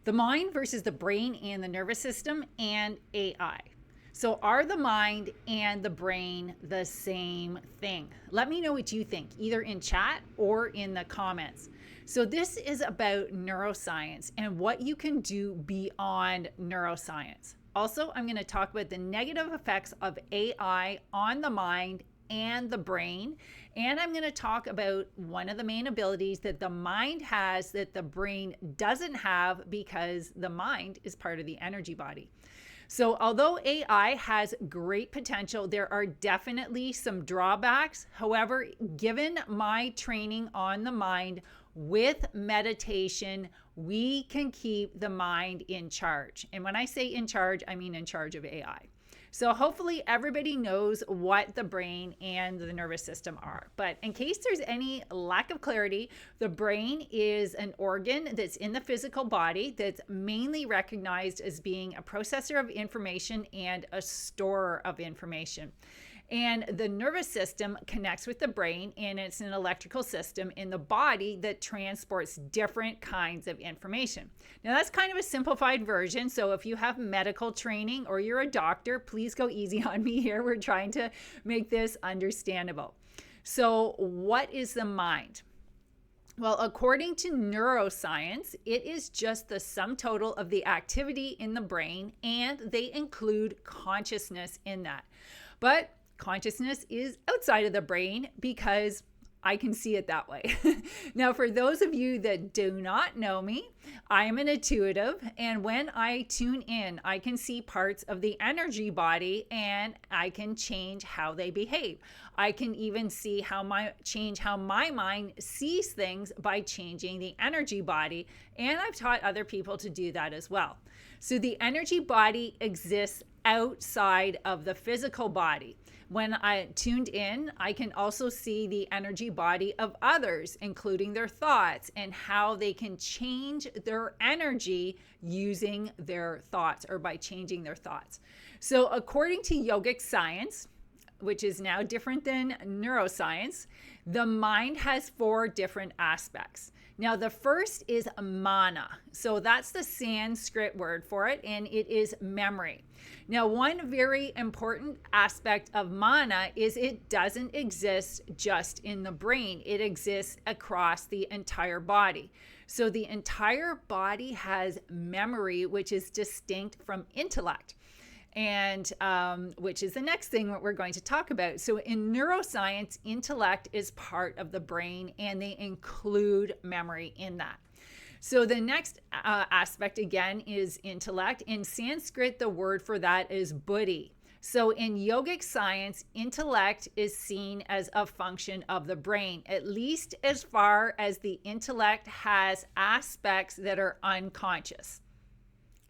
The mind versus the brain and the nervous system and AI. So, are the mind and the brain the same thing? Let me know what you think, either in chat or in the comments. So, this is about neuroscience and what you can do beyond neuroscience. Also, I'm going to talk about the negative effects of AI on the mind and the brain. And I'm going to talk about one of the main abilities that the mind has that the brain doesn't have, because the mind is part of the energy body. So, although AI has great potential, there are definitely some drawbacks. However, given my training on the mind with meditation, we can keep the mind in charge. And when I say in charge, I mean in charge of AI. So hopefully everybody knows what the brain and the nervous system are. But in case there's any lack of clarity, the brain is an organ that's in the physical body that's mainly recognized as being a processor of information and a storer of information. And the nervous system connects with the brain, and it's an electrical system in the body that transports different kinds of information. Now, that's kind of a simplified version. So if you have medical training or you're a doctor, please go easy on me here. We're trying to make this understandable. So, what is the mind? Well, according to neuroscience, it is just the sum total of the activity in the brain, and they include consciousness in that. But consciousness is outside of the brain because I can see it that way. Now, for those of you that do not know me, I am an intuitive, and when I tune in, I can see parts of the energy body and I can change how they behave. I can even see change how my mind sees things by changing the energy body, and I've taught other people to do that as well. So the energy body exists outside of the physical body. When I tuned in, I can also see the energy body of others, including their thoughts and how they can change their energy using their thoughts or by changing their thoughts. So according to yogic science, which is now different than neuroscience, the mind has 4 different aspects. Now, the first is mana. So that's the Sanskrit word for it, and it is memory. Now, one very important aspect of mana is it doesn't exist just in the brain. It exists across the entire body. So the entire body has memory, which is distinct from intellect. And which is the next thing that we're going to talk about. So in neuroscience, intellect is part of the brain, and they include memory in that. So the next aspect, again, is intellect. In Sanskrit, the word for that is buddhi. So in yogic science, intellect is seen as a function of the brain, at least as far as the intellect has aspects that are unconscious.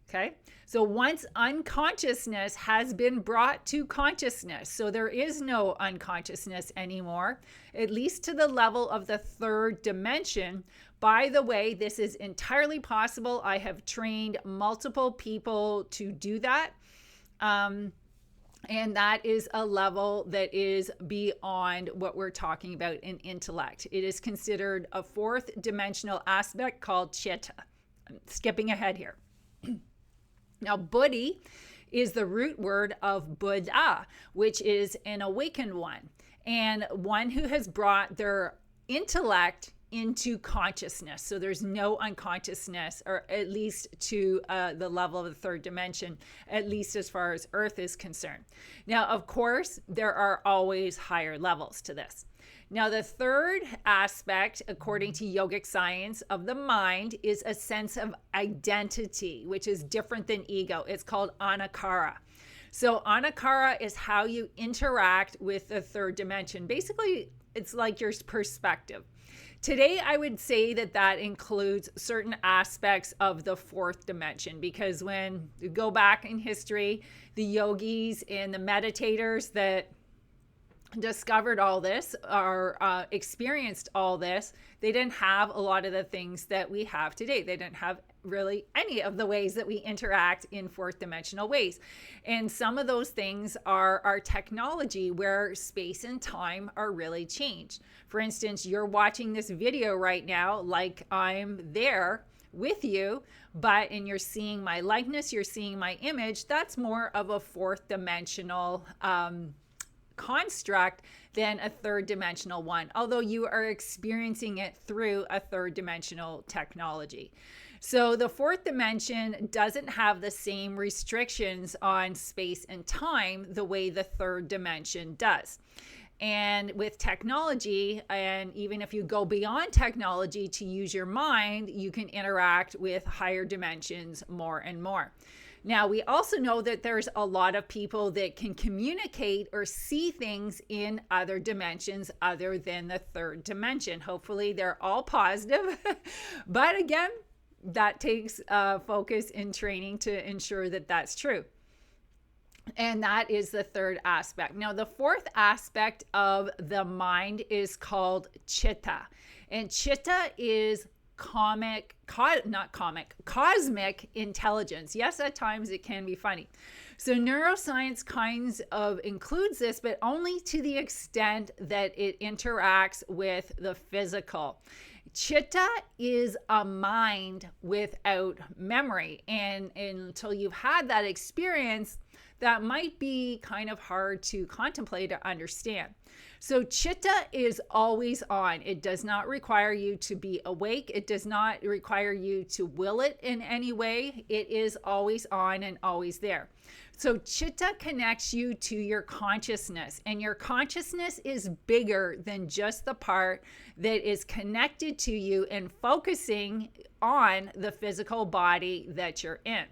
Okay, so once unconsciousness has been brought to consciousness, so there is no unconsciousness anymore, at least to the level of the 3rd dimension. By the way, this is entirely possible. I have trained multiple people to do that. And that is a level that is beyond what we're talking about in intellect. It is considered a 4th dimensional aspect called chitta. I'm skipping ahead here. Now, buddhi is the root word of Buddha, which is an awakened one, and one who has brought their intellect into consciousness. So there's no unconsciousness, or at least to the level of the 3rd dimension, at least as far as Earth is concerned. Now, of course, there are always higher levels to this. Now, the 3rd aspect, according to yogic science, of the mind is a sense of identity, which is different than ego. It's called anakhara. So anakhara is how you interact with the 3rd dimension. Basically, it's like your perspective. Today, I would say that includes certain aspects of the 4th dimension, because when you go back in history, the yogis and the meditators that discovered all this or experienced all this, they didn't have a lot of the things that we have today. They didn't have really any of the ways that we interact in 4th dimensional ways. And some of those things are our technology, where space and time are really changed. For instance, you're watching this video right now like I'm there with you, and you're seeing my likeness, you're seeing my image, that's more of a fourth dimensional construct than a third dimensional one, although you are experiencing it through a third dimensional technology. So the fourth dimension doesn't have the same restrictions on space and time the way the third dimension does. And with technology, and even if you go beyond technology to use your mind, you can interact with higher dimensions more and more. Now, we also know that there's a lot of people that can communicate or see things in other dimensions other than the third dimension. Hopefully, they're all positive. But again, that takes focus and training to ensure that that's true. And that is the third aspect. Now, the fourth aspect of the mind is called chitta. And chitta is cosmic intelligence. Yes, at times it can be funny. So neuroscience kinds of includes this, but only to the extent that it interacts with the physical. Chitta is a mind without memory. And until you've had that experience, that might be kind of hard to contemplate or understand. So chitta is always on. It does not require you to be awake. It does not require you to will it in any way. It is always on and always there. So chitta connects you to your consciousness, and your consciousness is bigger than just the part that is connected to you and focusing on the physical body that you're in.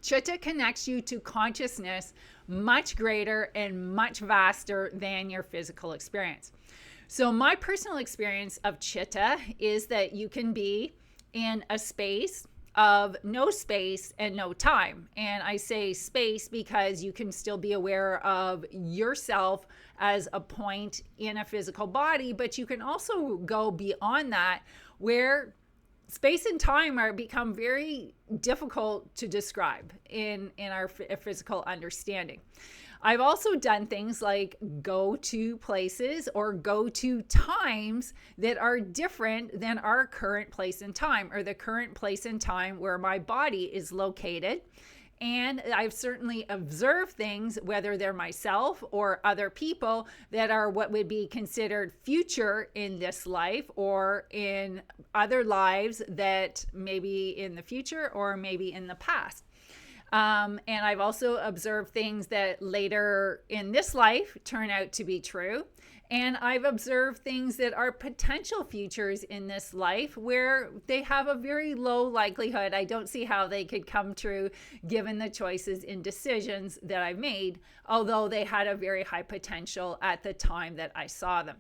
Chitta connects you to consciousness much greater and much vaster than your physical experience. So my personal experience of chitta is that you can be in a space of no space and no time. And I say space because you can still be aware of yourself as a point in a physical body, but you can also go beyond that, where space and time become very difficult to describe in our physical understanding. I've also done things like go to places or go to times that are different than our current place and time, or the current place and time where my body is located. And I've certainly observed things, whether they're myself or other people, that are what would be considered future in this life or in other lives that maybe in the future or maybe in the past. And I've also observed things that later in this life turn out to be true. And I've observed things that are potential futures in this life where they have a very low likelihood. I don't see how they could come true given the choices and decisions that I made, although they had a very high potential at the time that I saw them.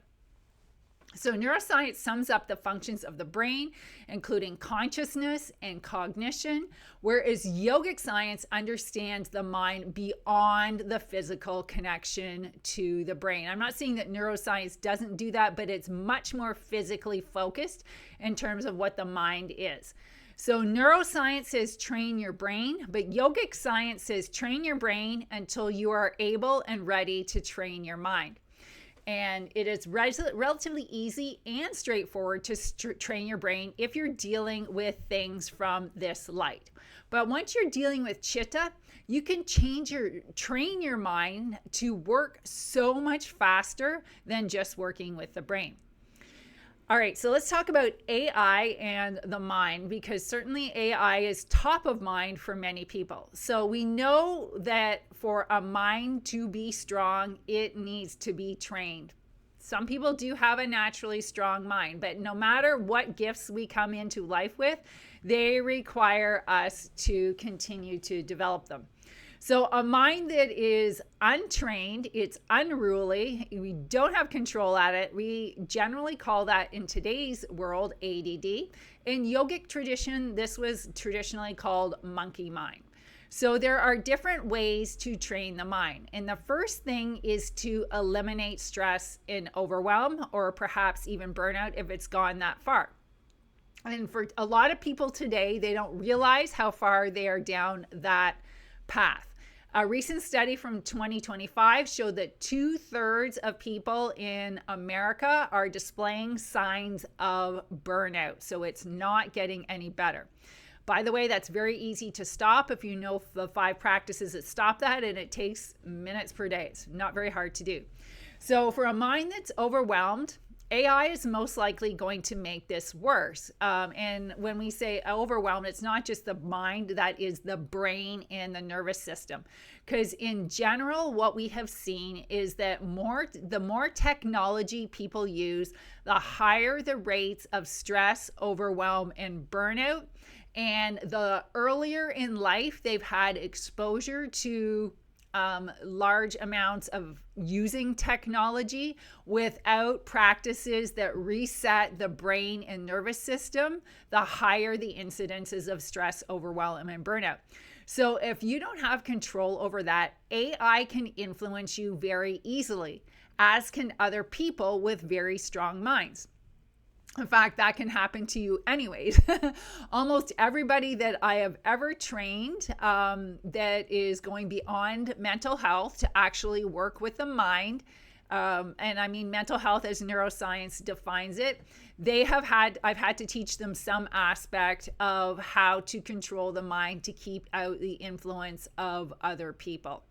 So neuroscience sums up the functions of the brain, including consciousness and cognition, whereas yogic science understands the mind beyond the physical connection to the brain. I'm not saying that neuroscience doesn't do that, but it's much more physically focused in terms of what the mind is. So neuroscience says train your brain, but yogic science says train your brain until you are able and ready to train your mind. And it is relatively easy and straightforward to train your brain if you're dealing with things from this light. But once you're dealing with chitta, you can train your mind to work so much faster than just working with the brain. All right, so let's talk about AI and the mind, because certainly AI is top of mind for many people. So we know that for a mind to be strong, it needs to be trained. Some people do have a naturally strong mind, but no matter what gifts we come into life with, they require us to continue to develop them. So a mind that is untrained, it's unruly, we don't have control at it. We generally call that in today's world ADD. In yogic tradition, this was traditionally called monkey mind. So there are different ways to train the mind. And the first thing is to eliminate stress and overwhelm, or perhaps even burnout if it's gone that far. And for a lot of people today, they don't realize how far they are down that path. A recent study from 2025 showed that 2/3 of people in America are displaying signs of burnout. So it's not getting any better. By the way, that's very easy to stop if you know the 5 practices that stop that, and it takes minutes per day. It's not very hard to do. So for a mind that's overwhelmed, AI is most likely going to make this worse. And when we say overwhelmed, it's not just the mind, that is the brain and the nervous system. Because in general, what we have seen is that the more technology people use, the higher the rates of stress, overwhelm, and burnout. And the earlier in life they've had exposure to large amounts of using technology without practices that reset the brain and nervous system, the higher the incidences of stress, overwhelm, and burnout. So if you don't have control over that, AI can influence you very easily, as can other people with very strong minds. In fact, that can happen to you anyways. Almost everybody that I have ever trained that is going beyond mental health to actually work with the mind, and I mean mental health as neuroscience defines it, I've had to teach them some aspect of how to control the mind to keep out the influence of other people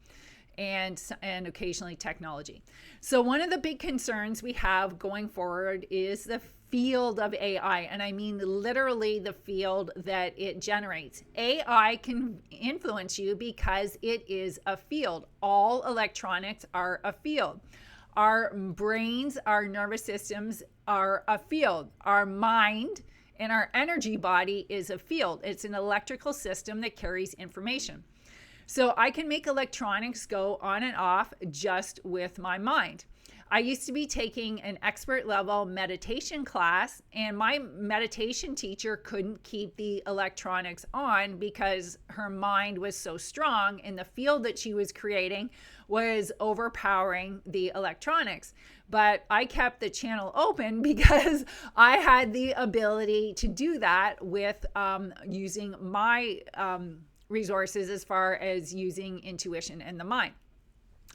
and occasionally technology. So one of the big concerns we have going forward is the field of AI, and I mean literally the field that it generates. AI can influence you because it is a field. All electronics are a field. Our brains, our nervous systems are a field. Our mind and our energy body is a field. It's an electrical system that carries information. So I can make electronics go on and off just with my mind. I used to be taking an expert level meditation class, and my meditation teacher couldn't keep the electronics on because her mind was so strong, and the field that she was creating was overpowering the electronics. But I kept the channel open because I had the ability to do that with using my resources as far as using intuition and the mind.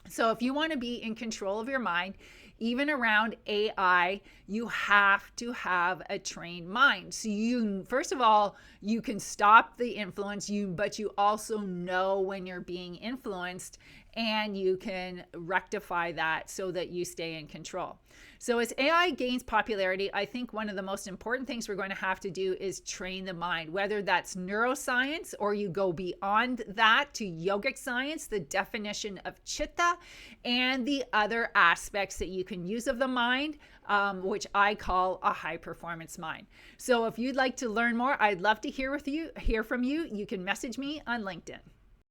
So if you want to be in control of your mind, even around AI, you have to have a trained mind. So you, first of all, you can stop the influence, but you also know when you're being influenced, and you can rectify that so that you stay in control. So as AI gains popularity, I think one of the most important things we're going to have to do is train the mind, whether that's neuroscience or you go beyond that to yogic science, the definition of chitta, and the other aspects that you can use of the mind, which I call a high performance mind. So if you'd like to learn more, I'd love to hear from you. You can message me on LinkedIn.